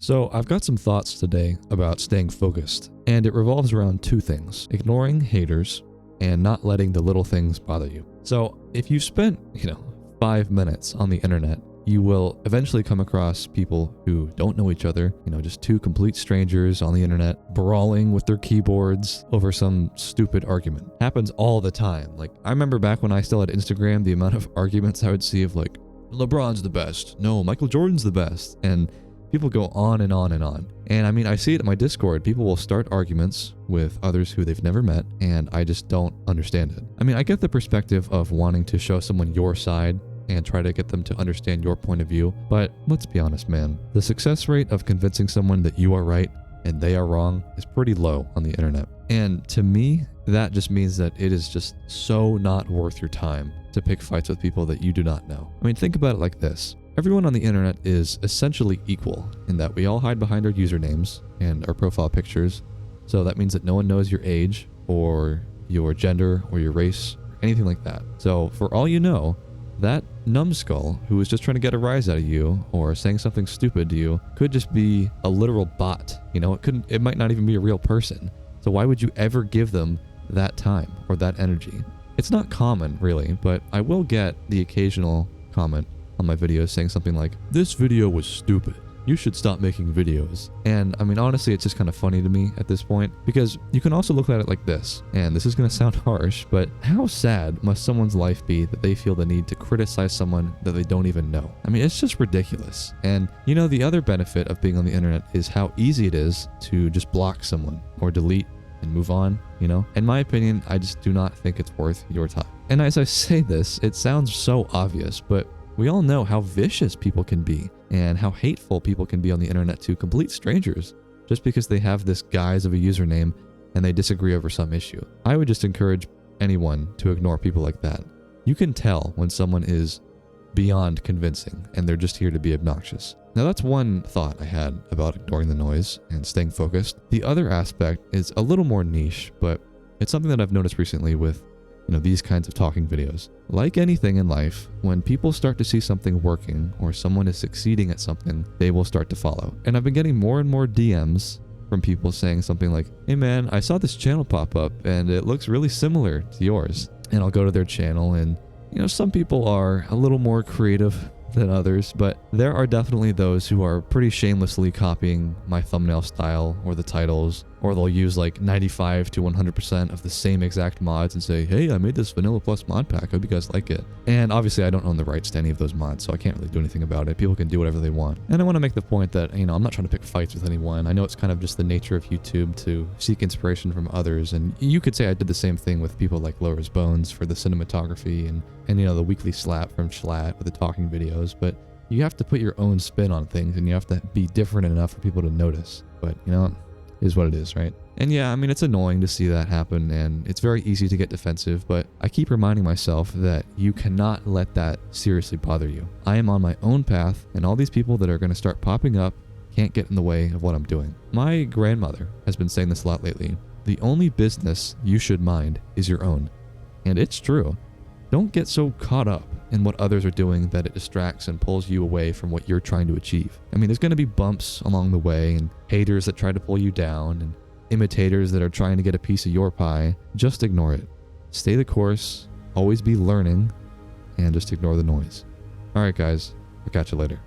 So I've got some thoughts today about staying focused, and it revolves around two things: ignoring haters and not letting the little things bother you. So if you've spent, 5 minutes on the internet, you will eventually come across people who don't know each other, just two complete strangers on the internet brawling with their keyboards over some stupid argument. Happens all the time. Like, I remember back when I still had Instagram, the amount of arguments I would see of like, LeBron's the best, no, Michael Jordan's the best, and people go on and on and on. And I mean, I see it in my Discord. People will start arguments with others who they've never met, and I just don't understand it. I mean, I get the perspective of wanting to show someone your side and try to get them to understand your point of view, but let's be honest, man. The success rate of convincing someone that you are right and they are wrong is pretty low on the internet. And to me, that just means that it is just so not worth your time to pick fights with people that you do not know. I mean, think about it like this. Everyone on the internet is essentially equal in that we all hide behind our usernames and our profile pictures. So that means that no one knows your age or your gender or your race or anything like that. So for all you know, that numbskull who was just trying to get a rise out of you or saying something stupid to you could just be a literal bot. It might not even be a real person. So why would you ever give them that time or that energy? It's not common, really, but I will get the occasional comment on my videos saying something like, "This video was stupid. You should stop making videos." And I mean, honestly, it's just kind of funny to me at this point, because you can also look at it like this, and this is going to sound harsh, but how sad must someone's life be that they feel the need to criticize someone that they don't even know? I mean, it's just ridiculous. And the other benefit of being on the internet is how easy it is to just block someone or delete and move on. In my opinion, I just do not think it's worth your time. And as I say this, it sounds so obvious, but we all know how vicious people can be and how hateful people can be on the internet to complete strangers just because they have this guise of a username and they disagree over some issue. I would just encourage anyone to ignore people like that. You can tell when someone is beyond convincing and they're just here to be obnoxious. Now, that's one thought I had about ignoring the noise and staying focused. The other aspect is a little more niche, but it's something that I've noticed recently with these kinds of talking videos. Like anything in life, when people start to see something working or someone is succeeding at something, they will start to follow. And I've been getting more and more DMs from people saying something like, "Hey man, I saw this channel pop up and it looks really similar to yours." And I'll go to their channel and, some people are a little more creative than others, but there are definitely those who are pretty shamelessly copying my thumbnail style or the titles, or they'll use like 95 to 100% of the same exact mods and say, "Hey, I made this Vanilla Plus mod pack, hope you guys like it." And obviously I don't own the rights to any of those mods, so I can't really do anything about it. People can do whatever they want. And I want to make the point that, I'm not trying to pick fights with anyone. I know it's kind of just the nature of YouTube to seek inspiration from others, and you could say I did the same thing with people like Laura's Bones for the cinematography and the weekly slap from Schlatt with the talking videos, but you have to put your own spin on things and you have to be different enough for people to notice. But it is what it is, right? And yeah, I mean, it's annoying to see that happen and it's very easy to get defensive, but I keep reminding myself that you cannot let that seriously bother you. I am on my own path, and all these people that are going to start popping up can't get in the way of what I'm doing. My grandmother has been saying this a lot lately. The only business you should mind is your own. And it's true. Don't get so caught up in what others are doing that it distracts and pulls you away from what you're trying to achieve. I mean, there's going to be bumps along the way and haters that try to pull you down and imitators that are trying to get a piece of your pie. Just ignore it. Stay the course, always be learning, and just ignore the noise. All right, guys, I'll catch you later.